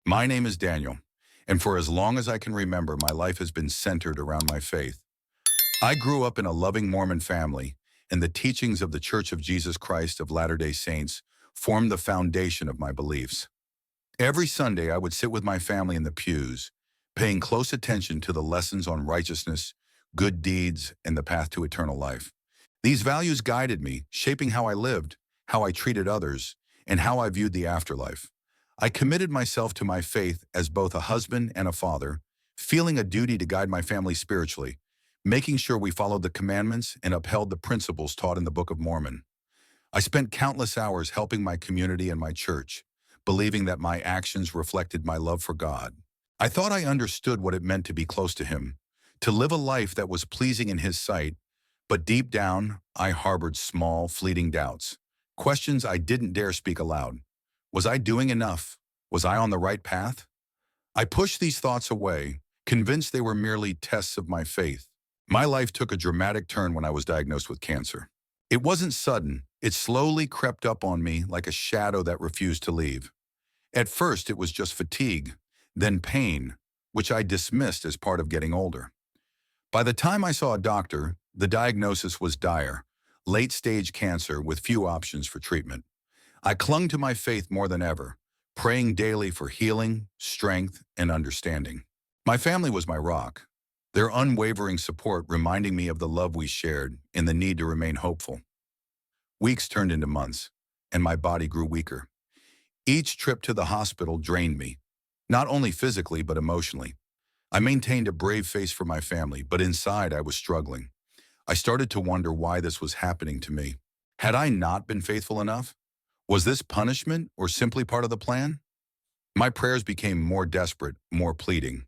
My name is Daniel, and for as long as I can remember, my life has been centered around my faith. I grew up in a loving Mormon family, and the teachings of the Church of Jesus Christ of Latter-day Saints formed the foundation of my beliefs. Every Sunday, I would sit with my family in the pews, paying close attention to the lessons on righteousness, good deeds, and the path to eternal life. These values guided me, shaping how I lived, how I treated others, and how I viewed the afterlife. I committed myself to my faith as both a husband and a father, feeling a duty to guide my family spiritually, making sure we followed the commandments and upheld the principles taught in the Book of Mormon. I spent countless hours helping my community and my church, believing that my actions reflected my love for God. I thought I understood what it meant to be close to Him, to live a life that was pleasing in His sight, but deep down, I harbored small, fleeting doubts, questions I didn't dare speak aloud. Was I doing enough? Was I on the right path? I pushed these thoughts away, convinced they were merely tests of my faith. My life took a dramatic turn when I was diagnosed with cancer. It wasn't sudden. It slowly crept up on me like a shadow that refused to leave. At first, it was just fatigue, then pain, which I dismissed as part of getting older. By the time I saw a doctor, the diagnosis was dire, late-stage cancer with few options for treatment. I clung to my faith more than ever, praying daily for healing, strength, and understanding. My family was my rock, their unwavering support reminding me of the love we shared and the need to remain hopeful. Weeks turned into months, and my body grew weaker. Each trip to the hospital drained me, not only physically but emotionally. I maintained a brave face for my family, but inside I was struggling. I started to wonder why this was happening to me. Had I not been faithful enough? Was this punishment or simply part of the plan? My prayers became more desperate, more pleading.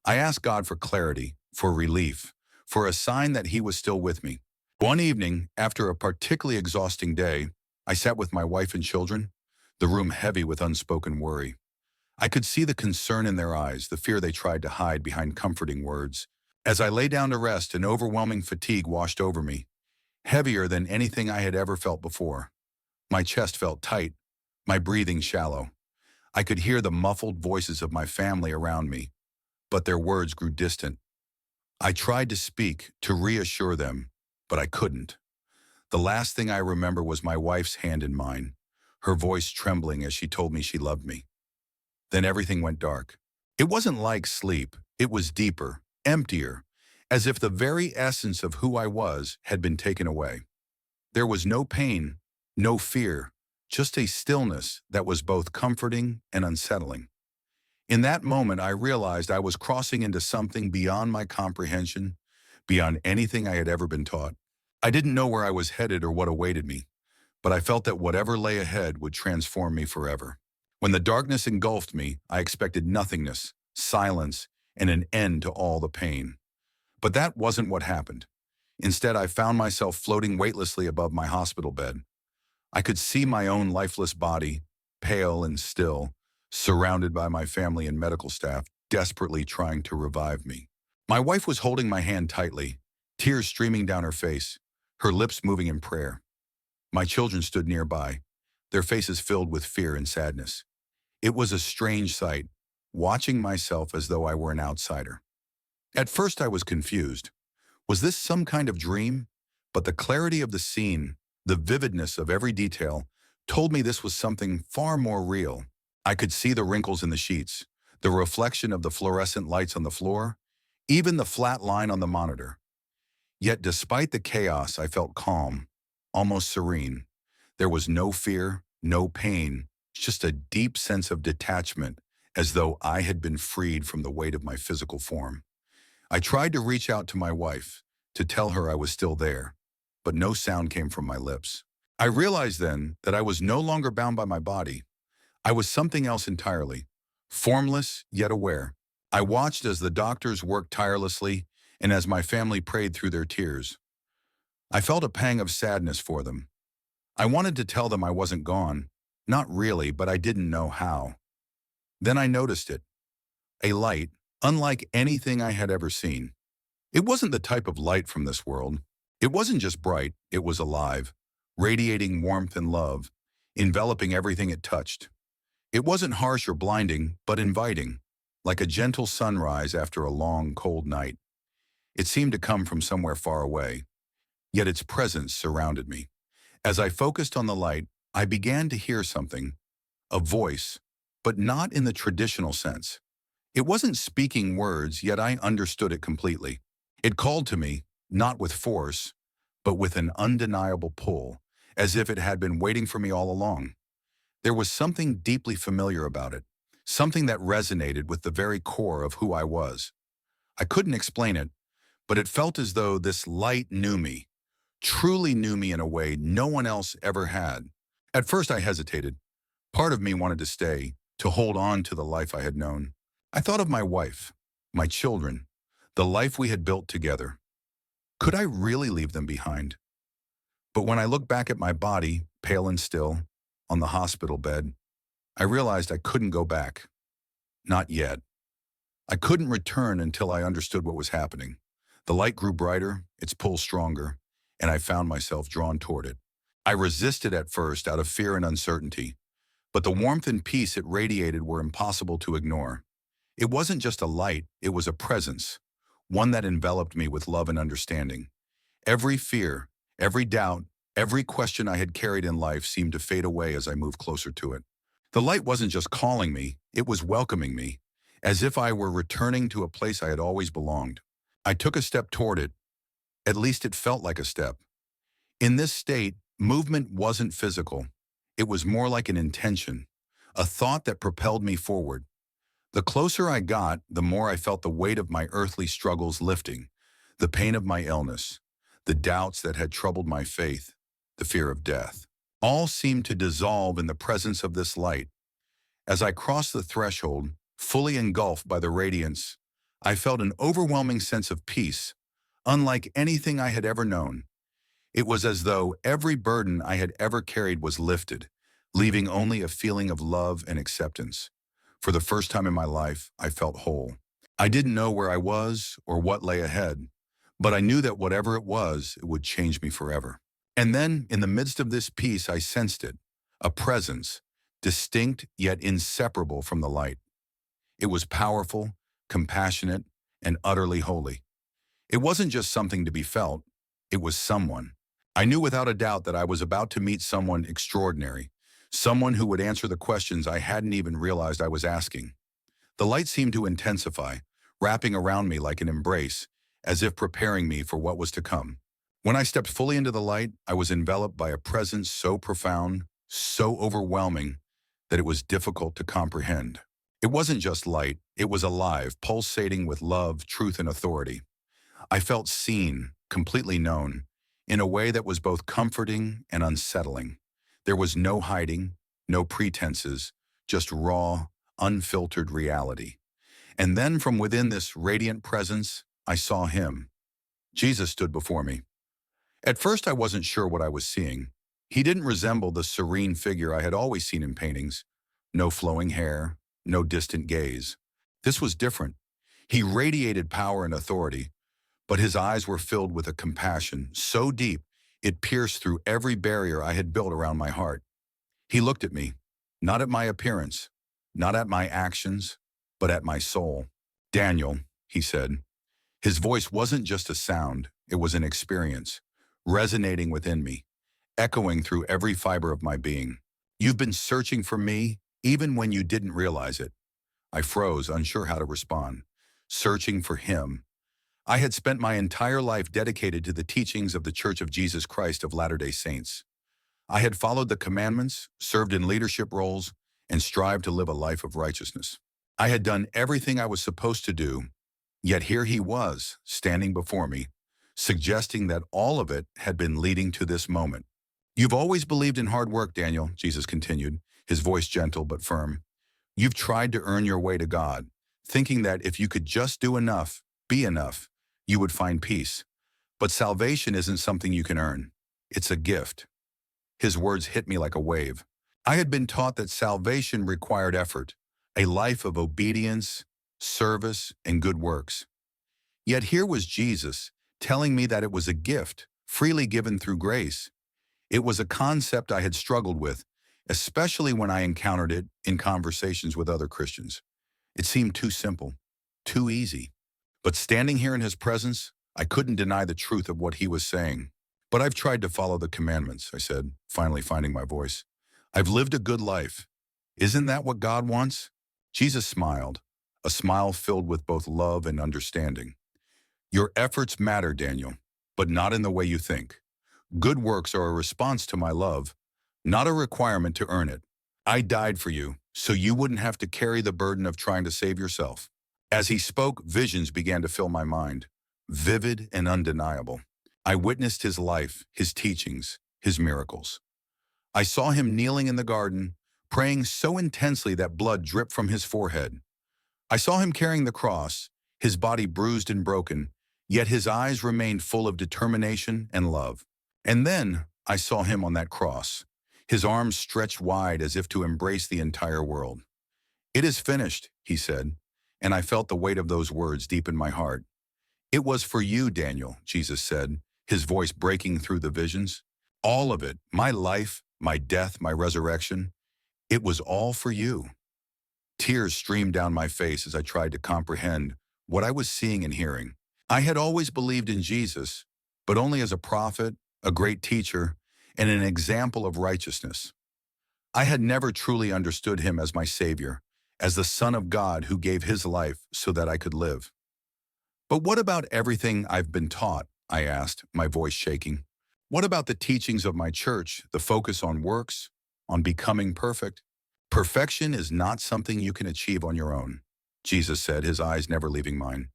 I asked God for clarity, for relief, for a sign that He was still with me. One evening, after a particularly exhausting day, I sat with my wife and children, the room heavy with unspoken worry. I could see the concern in their eyes, the fear they tried to hide behind comforting words. As I lay down to rest, an overwhelming fatigue washed over me, heavier than anything I had ever felt before. My chest felt tight, my breathing shallow. I could hear the muffled voices of my family around me, but their words grew distant. I tried to speak, to reassure them, but I couldn't. The last thing I remember was my wife's hand in mine, her voice trembling as she told me she loved me. Then everything went dark. It wasn't like sleep. It was deeper, emptier, as if the very essence of who I was had been taken away. There was no pain, no fear, just a stillness that was both comforting and unsettling. In that moment, I realized I was crossing into something beyond my comprehension, beyond anything I had ever been taught. I didn't know where I was headed or what awaited me, but I felt that whatever lay ahead would transform me forever. When the darkness engulfed me, I expected nothingness, silence, and an end to all the pain. But that wasn't what happened. Instead, I found myself floating weightlessly above my hospital bed. I could see my own lifeless body, pale and still, surrounded by my family and medical staff, desperately trying to revive me. My wife was holding my hand tightly, tears streaming down her face, her lips moving in prayer. My children stood nearby, their faces filled with fear and sadness. It was a strange sight, watching myself as though I were an outsider. At first I was confused. Was this some kind of dream? But the clarity of the scene, the vividness of every detail, told me this was something far more real. I could see the wrinkles in the sheets, the reflection of the fluorescent lights on the floor, even the flat line on the monitor. Yet despite the chaos, I felt calm, almost serene. There was no fear, no pain, just a deep sense of detachment, as though I had been freed from the weight of my physical form. I tried to reach out to my wife, to tell her I was still there, but no sound came from my lips. I realized then that I was no longer bound by my body. I was something else entirely, formless yet aware. I watched as the doctors worked tirelessly and as my family prayed through their tears. I felt a pang of sadness for them. I wanted to tell them I wasn't gone, not really, but I didn't know how. Then I noticed it, a light, unlike anything I had ever seen. It wasn't the type of light from this world. It wasn't just bright, it was alive, radiating warmth and love, enveloping everything it touched. It wasn't harsh or blinding, but inviting, like a gentle sunrise after a long, cold night. It seemed to come from somewhere far away, yet its presence surrounded me. As I focused on the light, I began to hear something, a voice, but not in the traditional sense. It wasn't speaking words, yet I understood it completely. It called to me, not with force, but with an undeniable pull, as if it had been waiting for me all along. There was something deeply familiar about it, something that resonated with the very core of who I was. I couldn't explain it, but it felt as though this light knew me, truly knew me in a way no one else ever had. At first I hesitated. Part of me wanted to stay, to hold on to the life I had known. I thought of my wife, my children, the life we had built together. Could I really leave them behind? But when I looked back at my body, pale and still, on the hospital bed, I realized I couldn't go back. Not yet. I couldn't return until I understood what was happening. The light grew brighter, its pull stronger, and I found myself drawn toward it. I resisted at first out of fear and uncertainty, but the warmth and peace it radiated were impossible to ignore. It wasn't just a light, it was a presence, one that enveloped me with love and understanding. Every fear, every doubt, every question I had carried in life seemed to fade away as I moved closer to it. The light wasn't just calling me, it was welcoming me, as if I were returning to a place I had always belonged. I took a step toward it, at least it felt like a step. In this state, movement wasn't physical. It was more like an intention, a thought that propelled me forward. The closer I got, the more I felt the weight of my earthly struggles lifting, the pain of my illness, the doubts that had troubled my faith, the fear of death. All seemed to dissolve in the presence of this light. As I crossed the threshold, fully engulfed by the radiance, I felt an overwhelming sense of peace, unlike anything I had ever known. It was as though every burden I had ever carried was lifted, leaving only a feeling of love and acceptance. For the first time in my life, I felt whole. I didn't know where I was or what lay ahead, but I knew that whatever it was, it would change me forever. And then, in the midst of this peace, I sensed it, a presence, distinct yet inseparable from the light. It was powerful, compassionate, and utterly holy. It wasn't just something to be felt, it was someone. I knew without a doubt that I was about to meet someone extraordinary, someone who would answer the questions I hadn't even realized I was asking. The light seemed to intensify, wrapping around me like an embrace, as if preparing me for what was to come. When I stepped fully into the light, I was enveloped by a presence so profound, so overwhelming, that it was difficult to comprehend. It wasn't just light, it was alive, pulsating with love, truth, and authority. I felt seen, completely known, in a way that was both comforting and unsettling. There was no hiding, no pretenses, just raw, unfiltered reality. And then from within this radiant presence, I saw him. Jesus stood before me. At first I wasn't sure what I was seeing. He didn't resemble the serene figure I had always seen in paintings. No flowing hair, no distant gaze. This was different. He radiated power and authority, but his eyes were filled with a compassion so deep it pierced through every barrier I had built around my heart. He looked at me, not at my appearance, not at my actions, but at my soul. "Daniel," he said. His voice wasn't just a sound, it was an experience, resonating within me, echoing through every fiber of my being. "You've been searching for me, even when you didn't realize it." I froze, unsure how to respond. Searching for him. I had spent my entire life dedicated to the teachings of the Church of Jesus Christ of Latter-day Saints. I had followed the commandments, served in leadership roles, and strived to live a life of righteousness. I had done everything I was supposed to do, yet here he was, standing before me, suggesting that all of it had been leading to this moment. "You've always believed in hard work, Daniel," Jesus continued, his voice gentle but firm. "You've tried to earn your way to God, thinking that if you could just do enough, be enough, you would find peace. But salvation isn't something you can earn. It's a gift." His words hit me like a wave. I had been taught that salvation required effort, a life of obedience, service, and good works. Yet here was Jesus telling me that it was a gift, freely given through grace. It was a concept I had struggled with, especially when I encountered it in conversations with other Christians. It seemed too simple, too easy. But standing here in his presence, I couldn't deny the truth of what he was saying. But I've tried to follow the commandments, I said, finally finding my voice. I've lived a good life. Isn't that what God wants? Jesus smiled, a smile filled with both love and understanding. Your efforts matter, Daniel, but not in the way you think. Good works are a response to my love, not a requirement to earn it. I died for you, so you wouldn't have to carry the burden of trying to save yourself. As he spoke, visions began to fill my mind, vivid and undeniable. I witnessed his life, his teachings, his miracles. I saw him kneeling in the garden, praying so intensely that blood dripped from his forehead. I saw him carrying the cross, his body bruised and broken, yet his eyes remained full of determination and love. And then I saw him on that cross, his arms stretched wide as if to embrace the entire world. It is finished, he said, and I felt the weight of those words deep in my heart. It was for you, Daniel, Jesus said, his voice breaking through the visions. All of it, my life, my death, my resurrection, it was all for you. Tears streamed down my face as I tried to comprehend what I was seeing and hearing. I had always believed in Jesus, but only as a prophet, a great teacher, and an example of righteousness. I had never truly understood him as my Savior, as the Son of God who gave his life so that I could live. But what about everything I've been taught? I asked, my voice shaking. What about the teachings of my church, the focus on works, on becoming perfect? Perfection is not something you can achieve on your own, Jesus said, his eyes never leaving mine.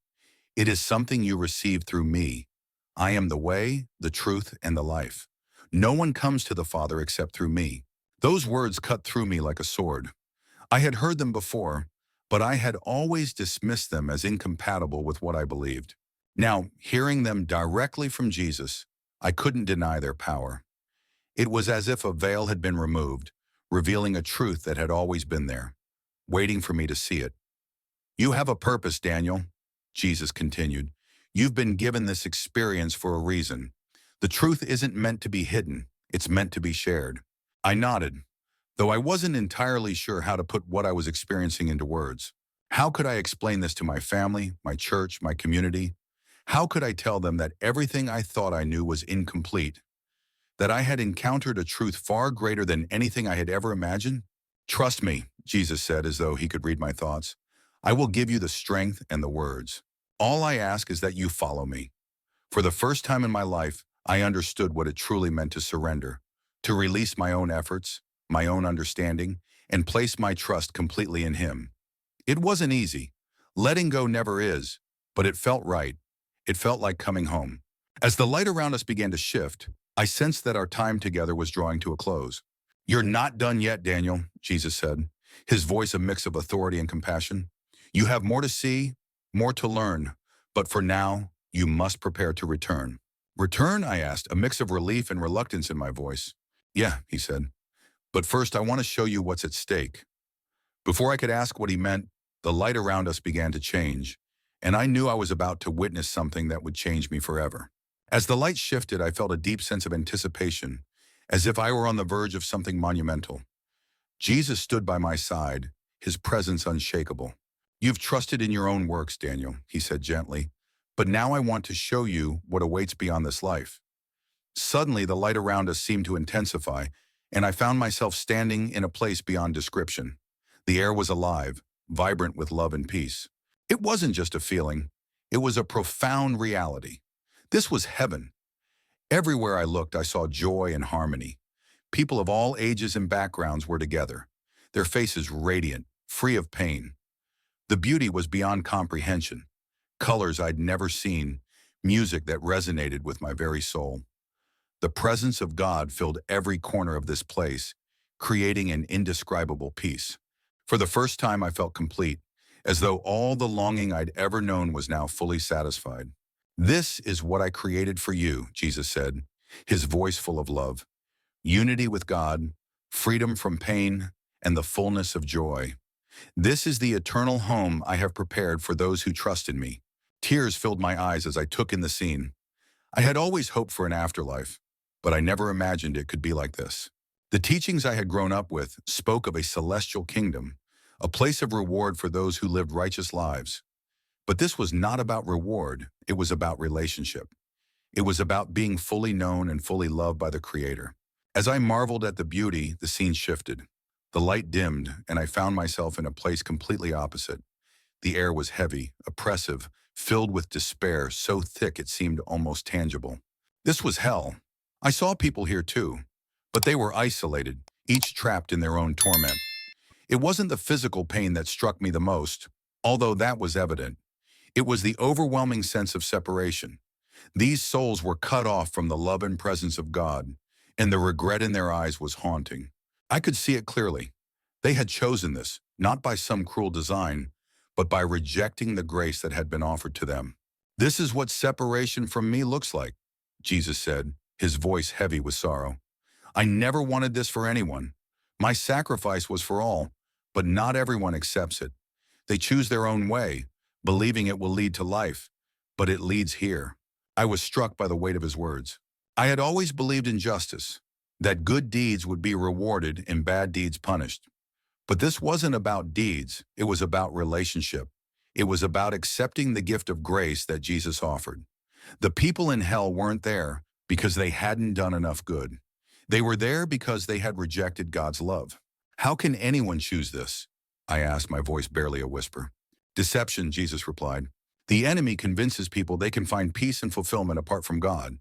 It is something you receive through me. I am the way, the truth, and the life. No one comes to the Father except through me. Those words cut through me like a sword. I had heard them before, but I had always dismissed them as incompatible with what I believed. Now, hearing them directly from Jesus, I couldn't deny their power. It was as if a veil had been removed, revealing a truth that had always been there, waiting for me to see it. You have a purpose, Daniel, Jesus continued. You've been given this experience for a reason. The truth isn't meant to be hidden, it's meant to be shared. I nodded, though I wasn't entirely sure how to put what I was experiencing into words. How could I explain this to my family, my church, my community? How could I tell them that everything I thought I knew was incomplete? That I had encountered a truth far greater than anything I had ever imagined? Trust me, Jesus said as though he could read my thoughts. I will give you the strength and the words. All I ask is that you follow me. For the first time in my life, I understood what it truly meant to surrender, to release my own efforts, my own understanding, and place my trust completely in him. It wasn't easy. Letting go never is, but it felt right. It felt like coming home. As the light around us began to shift, I sensed that our time together was drawing to a close. You're not done yet, Daniel, Jesus said, his voice a mix of authority and compassion. You have more to see, more to learn, but for now, you must prepare to return. Return, I asked, a mix of relief and reluctance in my voice. Yeah, he said, but first I want to show you what's at stake. Before I could ask what he meant, the light around us began to change, and I knew I was about to witness something that would change me forever. As the light shifted, I felt a deep sense of anticipation, as if I were on the verge of something monumental. Jesus stood by my side, his presence unshakable. You've trusted in your own works, Daniel, he said gently, but now I want to show you what awaits beyond this life. Suddenly, the light around us seemed to intensify, and I found myself standing in a place beyond description. The air was alive, vibrant with love and peace. It wasn't just a feeling, it was a profound reality. This was heaven. Everywhere I looked, I saw joy and harmony. People of all ages and backgrounds were together, their faces radiant, free of pain. The beauty was beyond comprehension. Colors I'd never seen, music that resonated with my very soul. The presence of God filled every corner of this place, creating an indescribable peace. For the first time, I felt complete, as though all the longing I'd ever known was now fully satisfied. This is what I created for you, Jesus said, his voice full of love. Unity with God, freedom from pain, and the fullness of joy. This is the eternal home I have prepared for those who trust in me. Tears filled my eyes as I took in the scene. I had always hoped for an afterlife, but I never imagined it could be like this. The teachings I had grown up with spoke of a celestial kingdom, a place of reward for those who lived righteous lives. But this was not about reward, it was about relationship. It was about being fully known and fully loved by the Creator. As I marveled at the beauty, the scene shifted. The light dimmed, and I found myself in a place completely opposite. The air was heavy, oppressive, filled with despair so thick it seemed almost tangible. This was hell. I saw people here too, but they were isolated, each trapped in their own torment. It wasn't the physical pain that struck me the most, although that was evident. It was the overwhelming sense of separation. These souls were cut off from the love and presence of God, and the regret in their eyes was haunting. I could see it clearly. They had chosen this, not by some cruel design, but by rejecting the grace that had been offered to them. "This is what separation from me looks like," Jesus said, his voice heavy with sorrow. "I never wanted this for anyone. My sacrifice was for all, but not everyone accepts it. They choose their own way, believing it will lead to life, but it leads here." I was struck by the weight of his words. I had always believed in justice, that good deeds would be rewarded and bad deeds punished. But this wasn't about deeds, it was about relationship. It was about accepting the gift of grace that Jesus offered. The people in hell weren't there because they hadn't done enough good. They were there because they had rejected God's love. "How can anyone choose this?" I asked, my voice barely a whisper. "Deception," Jesus replied. "The enemy convinces people they can find peace and fulfillment apart from God.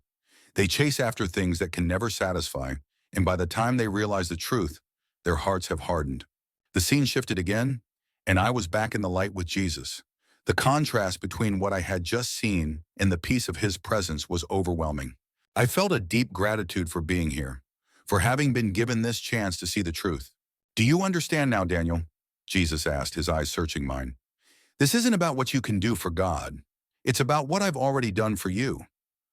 They chase after things that can never satisfy, and by the time they realize the truth, their hearts have hardened." The scene shifted again, and I was back in the light with Jesus. The contrast between what I had just seen and the peace of his presence was overwhelming. I felt a deep gratitude for being here, for having been given this chance to see the truth. "Do you understand now, Daniel?" Jesus asked, his eyes searching mine. "This isn't about what you can do for God. It's about what I've already done for you.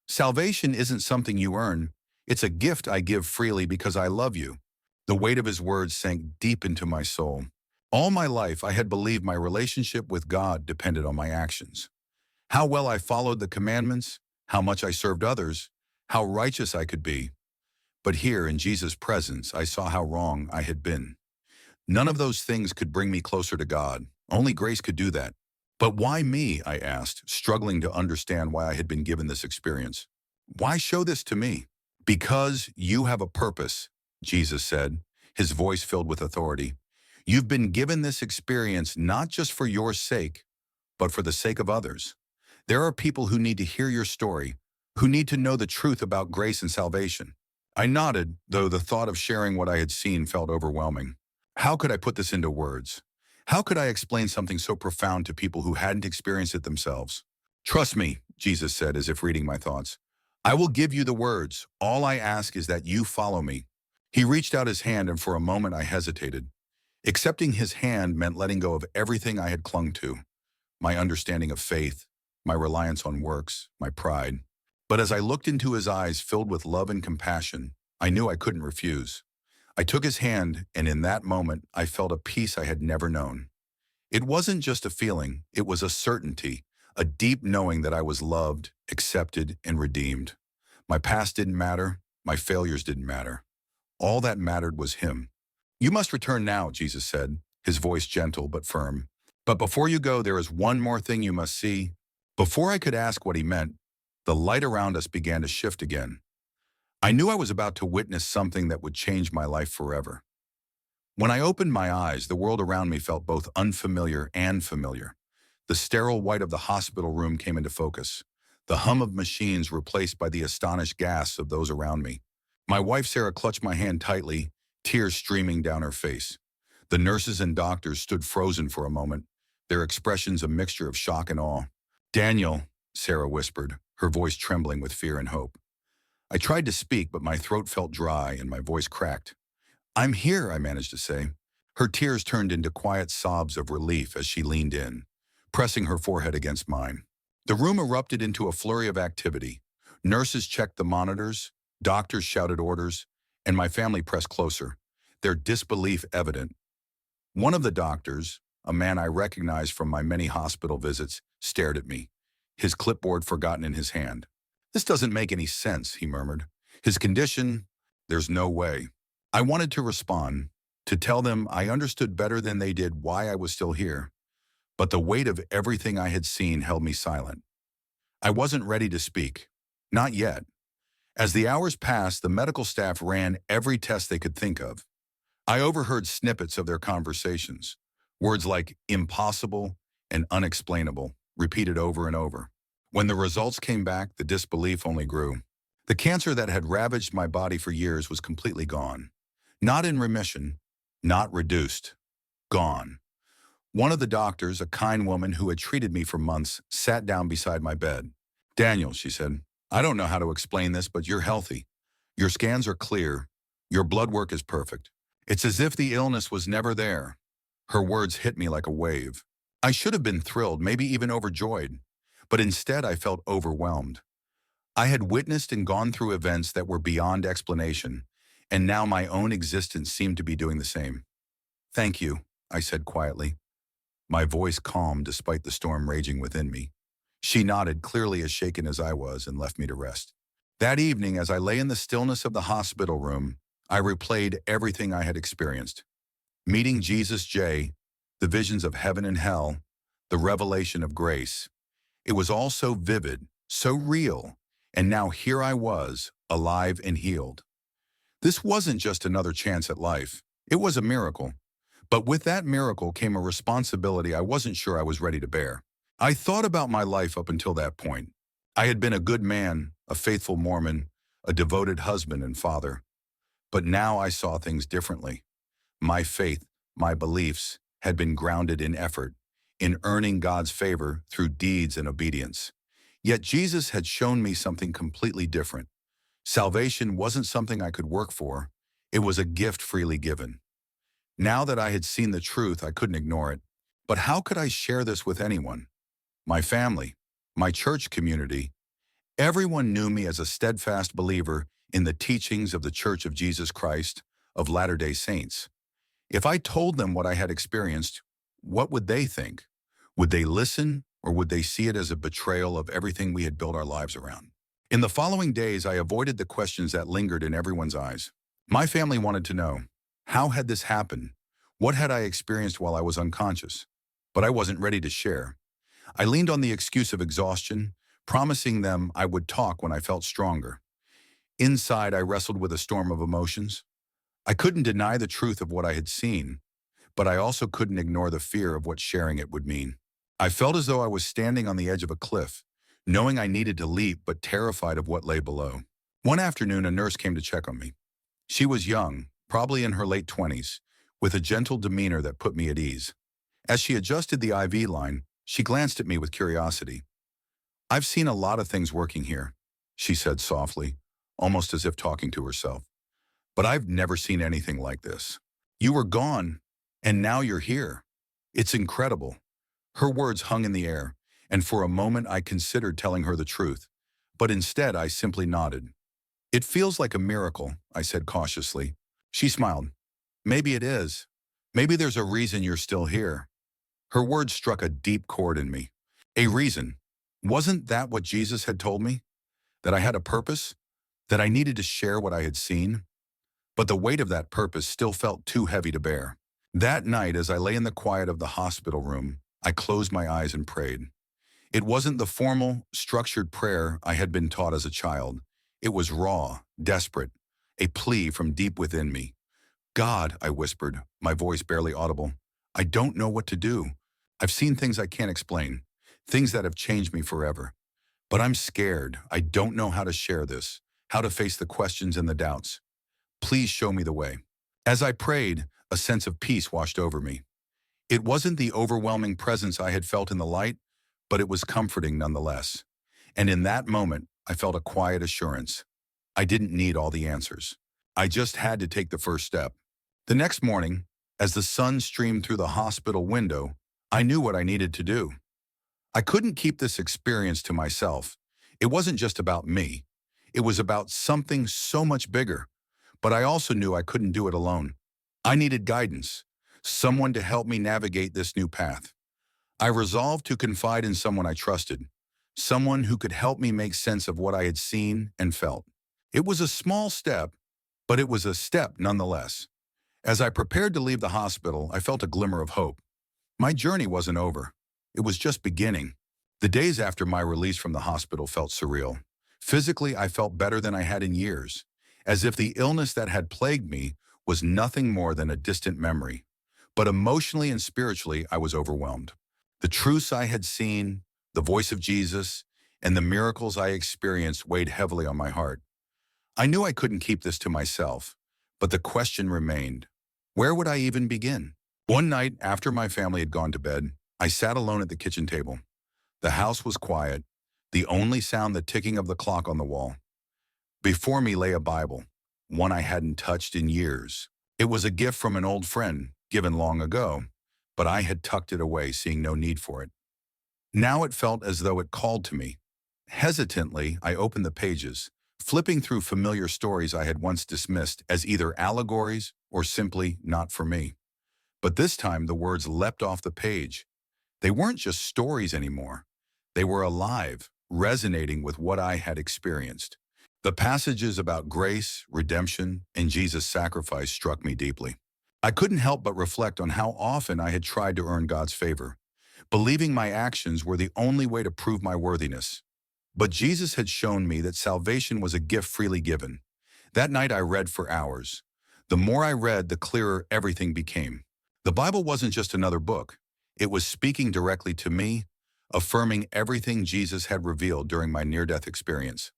Salvation isn't something you earn. It's a gift I give freely because I love you." The weight of his words sank deep into my soul. All my life, I had believed my relationship with God depended on my actions. How well I followed the commandments, how much I served others, how righteous I could be. But here, in Jesus' presence, I saw how wrong I had been. None of those things could bring me closer to God. Only grace could do that. "But why me?" I asked, struggling to understand why I had been given this experience. "Why show this to me?" "Because you have a purpose," Jesus said, his voice filled with authority. "You've been given this experience not just for your sake, but for the sake of others. There are people who need to hear your story, who need to know the truth about grace and salvation." I nodded, though the thought of sharing what I had seen felt overwhelming. How could I put this into words? How could I explain something so profound to people who hadn't experienced it themselves? "Trust me," Jesus said, as if reading my thoughts. "I will give you the words. All I ask is that you follow me." He reached out his hand, and for a moment I hesitated. Accepting his hand meant letting go of everything I had clung to, my understanding of faith, my reliance on works, my pride. But as I looked into his eyes filled with love and compassion, I knew I couldn't refuse. I took his hand, and in that moment, I felt a peace I had never known. It wasn't just a feeling, it was a certainty, a deep knowing that I was loved, accepted, and redeemed. My past didn't matter, my failures didn't matter. All that mattered was him. "You must return now," Jesus said, his voice gentle but firm. "But before you go, there is one more thing you must see." Before I could ask what he meant, the light around us began to shift again. I knew I was about to witness something that would change my life forever. When I opened my eyes, the world around me felt both unfamiliar and familiar. The sterile white of the hospital room came into focus, the hum of machines replaced by the astonished gasps of those around me. My wife Sarah clutched my hand tightly, tears streaming down her face. The nurses and doctors stood frozen for a moment, their expressions a mixture of shock and awe. "Daniel," Sarah whispered, her voice trembling with fear and hope. I tried to speak, but my throat felt dry and my voice cracked. "I'm here," I managed to say. Her tears turned into quiet sobs of relief as she leaned in, pressing her forehead against mine. The room erupted into a flurry of activity. Nurses checked the monitors, doctors shouted orders, and my family pressed closer, their disbelief evident. One of the doctors, a man I recognized from my many hospital visits, stared at me, his clipboard forgotten in his hand. "This doesn't make any sense," he murmured. "His condition, there's no way." I wanted to respond, to tell them I understood better than they did why I was still here, but the weight of everything I had seen held me silent. I wasn't ready to speak. Not yet. As the hours passed, the medical staff ran every test they could think of. I overheard snippets of their conversations, words like impossible and unexplainable, repeated over and over. When the results came back, the disbelief only grew. The cancer that had ravaged my body for years was completely gone. Not in remission, not reduced, gone. One of the doctors, a kind woman who had treated me for months, sat down beside my bed. "Daniel," she said, "I don't know how to explain this, but you're healthy. Your scans are clear. Your blood work is perfect. It's as if the illness was never there." Her words hit me like a wave. I should have been thrilled, maybe even overjoyed, but instead I felt overwhelmed. I had witnessed and gone through events that were beyond explanation, and now my own existence seemed to be doing the same. "Thank you," I said quietly, my voice calm despite the storm raging within me. She nodded, clearly as shaken as I was, and left me to rest. That evening, as I lay in the stillness of the hospital room, I replayed everything I had experienced. Meeting Jesus J, the visions of heaven and hell, the revelation of grace. It was all so vivid, so real, and now here I was, alive and healed. This wasn't just another chance at life. It was a miracle. But with that miracle came a responsibility I wasn't sure I was ready to bear. I thought about my life up until that point. I had been a good man, a faithful Mormon, a devoted husband and father. But now I saw things differently. My faith, my beliefs, had been grounded in effort, in earning God's favor through deeds and obedience. Yet Jesus had shown me something completely different. Salvation wasn't something I could work for. It was a gift freely given. Now that I had seen the truth, I couldn't ignore it. But how could I share this with anyone? My family, my church community. Everyone knew me as a steadfast believer in the teachings of the Church of Jesus Christ of Latter-day Saints. If I told them what I had experienced, what would they think? Would they listen, or would they see it as a betrayal of everything we had built our lives around? In the following days, I avoided the questions that lingered in everyone's eyes. My family wanted to know, how had this happened? What had I experienced while I was unconscious? But I wasn't ready to share. I leaned on the excuse of exhaustion, promising them I would talk when I felt stronger. Inside, I wrestled with a storm of emotions. I couldn't deny the truth of what I had seen, but I also couldn't ignore the fear of what sharing it would mean. I felt as though I was standing on the edge of a cliff, knowing I needed to leap but terrified of what lay below. One afternoon, a nurse came to check on me. She was young, probably in her late 20s, with a gentle demeanor that put me at ease. As she adjusted the IV line, she glanced at me with curiosity. "I've seen a lot of things working here," she said softly, almost as if talking to herself. "But I've never seen anything like this. You were gone, and now you're here. It's incredible." Her words hung in the air, and for a moment I considered telling her the truth, but instead I simply nodded. "It feels like a miracle," I said cautiously. She smiled. "Maybe it is. Maybe there's a reason you're still here." Her words struck a deep chord in me. A reason. Wasn't that what Jesus had told me? That I had a purpose? That I needed to share what I had seen? But the weight of that purpose still felt too heavy to bear. That night, as I lay in the quiet of the hospital room, I closed my eyes and prayed. It wasn't the formal, structured prayer I had been taught as a child. It was raw, desperate, a plea from deep within me. "God," I whispered, my voice barely audible, "I don't know what to do. I've seen things I can't explain, things that have changed me forever. But I'm scared. I don't know how to share this, how to face the questions and the doubts. Please show me the way." As I prayed, a sense of peace washed over me. It wasn't the overwhelming presence I had felt in the light, but it was comforting nonetheless. And in that moment, I felt a quiet assurance. I didn't need all the answers. I just had to take the first step. The next morning, as the sun streamed through the hospital window, I knew what I needed to do. I couldn't keep this experience to myself. It wasn't just about me. It was about something so much bigger. But I also knew I couldn't do it alone. I needed guidance, someone to help me navigate this new path. I resolved to confide in someone I trusted, someone who could help me make sense of what I had seen and felt. It was a small step, but it was a step nonetheless. As I prepared to leave the hospital, I felt a glimmer of hope. My journey wasn't over. It was just beginning. The days after my release from the hospital felt surreal. Physically, I felt better than I had in years, as if the illness that had plagued me was nothing more than a distant memory. But emotionally and spiritually, I was overwhelmed. The truths I had seen, the voice of Jesus, and the miracles I experienced weighed heavily on my heart. I knew I couldn't keep this to myself, but the question remained, where would I even begin? One night, after my family had gone to bed, I sat alone at the kitchen table. The house was quiet, the only sound the ticking of the clock on the wall. Before me lay a Bible, one I hadn't touched in years. It was a gift from an old friend, given long ago, but I had tucked it away, seeing no need for it. Now it felt as though it called to me. Hesitantly, I opened the pages, flipping through familiar stories I had once dismissed as either allegories or simply not for me. But this time the words leapt off the page. They weren't just stories anymore. They were alive, resonating with what I had experienced. The passages about grace, redemption, and Jesus' sacrifice struck me deeply. I couldn't help but reflect on how often I had tried to earn God's favor, believing my actions were the only way to prove my worthiness. But Jesus had shown me that salvation was a gift freely given. That night I read for hours. The more I read, the clearer everything became. The Bible wasn't just another book. It was speaking directly to me, affirming everything Jesus had revealed during my near-death experience.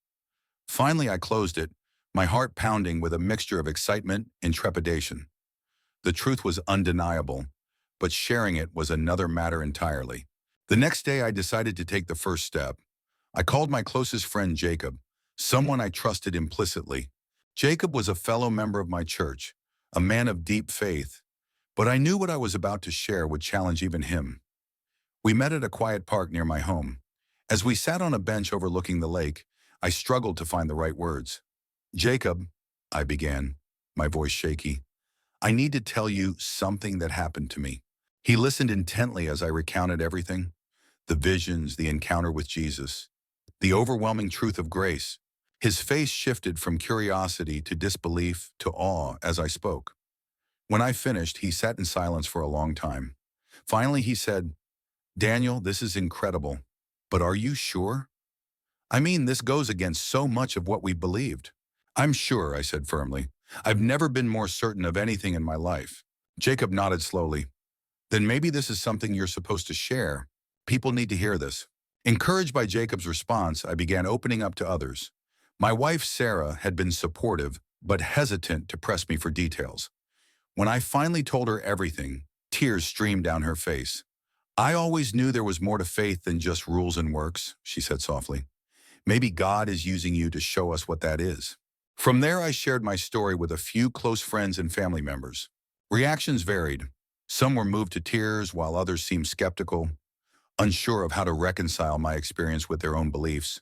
Finally, I closed it, my heart pounding with a mixture of excitement and trepidation. The truth was undeniable, but sharing it was another matter entirely. The next day, I decided to take the first step. I called my closest friend Jacob, someone I trusted implicitly. Jacob was a fellow member of my church, a man of deep faith, but I knew what I was about to share would challenge even him. We met at a quiet park near my home. As we sat on a bench overlooking the lake, I struggled to find the right words. "Jacob," I began, my voice shaky, "I need to tell you something that happened to me." He listened intently as I recounted everything, the visions, the encounter with Jesus, the overwhelming truth of grace. His face shifted from curiosity to disbelief to awe as I spoke. When I finished, he sat in silence for a long time. Finally, he said, "Daniel, this is incredible, but are you sure? I mean, this goes against so much of what we believed." "I'm sure," I said firmly. "I've never been more certain of anything in my life." Jacob nodded slowly. "Then maybe this is something you're supposed to share. People need to hear this." Encouraged by Jacob's response, I began opening up to others. My wife, Sarah, had been supportive, but hesitant to press me for details. When I finally told her everything, tears streamed down her face. "I always knew there was more to faith than just rules and works," she said softly. "Maybe God is using you to show us what that is." From there, I shared my story with a few close friends and family members. Reactions varied. Some were moved to tears, while others seemed skeptical, unsure of how to reconcile my experience with their own beliefs.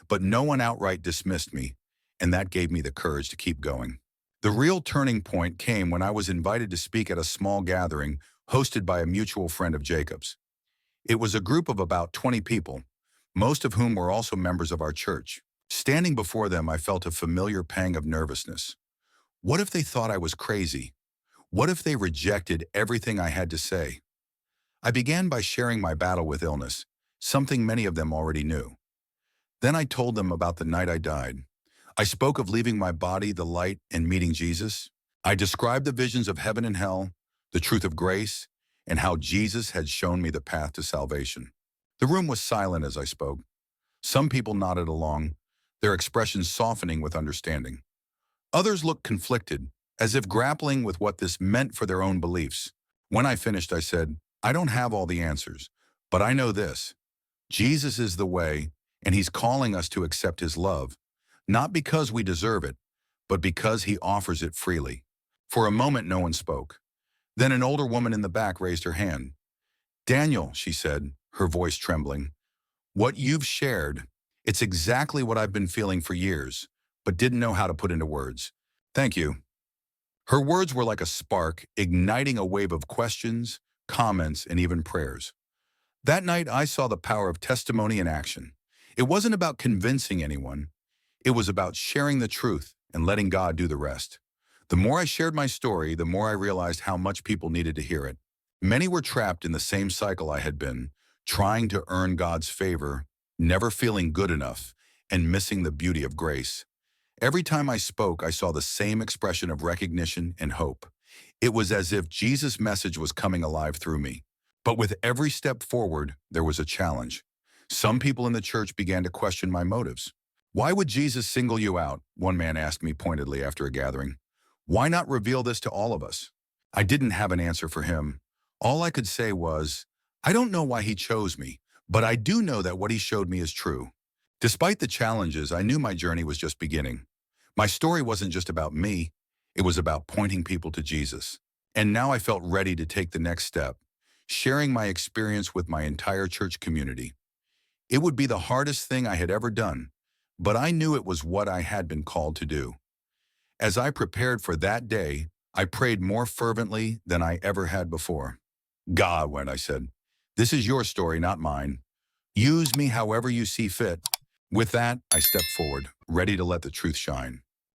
But no one outright dismissed me, and that gave me the courage to keep going. The real turning point came when I was invited to speak at a small gathering hosted by a mutual friend of Jacob's. It was a group of about 20 people, most of whom were also members of our church. Standing before them, I felt a familiar pang of nervousness. What if they thought I was crazy? What if they rejected everything I had to say? I began by sharing my battle with illness, something many of them already knew. Then I told them about the night I died. I spoke of leaving my body, the light, and meeting Jesus. I described the visions of heaven and hell, the truth of grace, and how Jesus had shown me the path to salvation. The room was silent as I spoke. Some people nodded along, their expressions softening with understanding. Others looked conflicted, as if grappling with what this meant for their own beliefs. When I finished, I said, "I don't have all the answers, but I know this. Jesus is the way, and he's calling us to accept his love, not because we deserve it, but because he offers it freely." For a moment, no one spoke. Then an older woman in the back raised her hand. "Daniel," she said, her voice trembling, "what you've shared, it's exactly what I've been feeling for years, but didn't know how to put into words. Thank you." Her words were like a spark, igniting a wave of questions, comments, and even prayers. That night, I saw the power of testimony in action. It wasn't about convincing anyone. It was about sharing the truth and letting God do the rest. The more I shared my story, the more I realized how much people needed to hear it. Many were trapped in the same cycle I had been, trying to earn God's favor, never feeling good enough, and missing the beauty of grace. Every time I spoke, I saw the same expression of recognition and hope. It was as if Jesus' message was coming alive through me. But with every step forward, there was a challenge. Some people in the church began to question my motives. "Why would Jesus single you out?" one man asked me pointedly after a gathering. "Why not reveal this to all of us?" I didn't have an answer for him. All I could say was, "I don't know why he chose me, but I do know that what he showed me is true." Despite the challenges, I knew my journey was just beginning. My story wasn't just about me, it was about pointing people to Jesus. And now I felt ready to take the next step, sharing my experience with my entire church community. It would be the hardest thing I had ever done, but I knew it was what I had been called to do. As I prepared for that day, I prayed more fervently than I ever had before. "God," when I said, "this is your story, not mine. Use me however you see fit." With that, I stepped forward, ready to let the truth shine.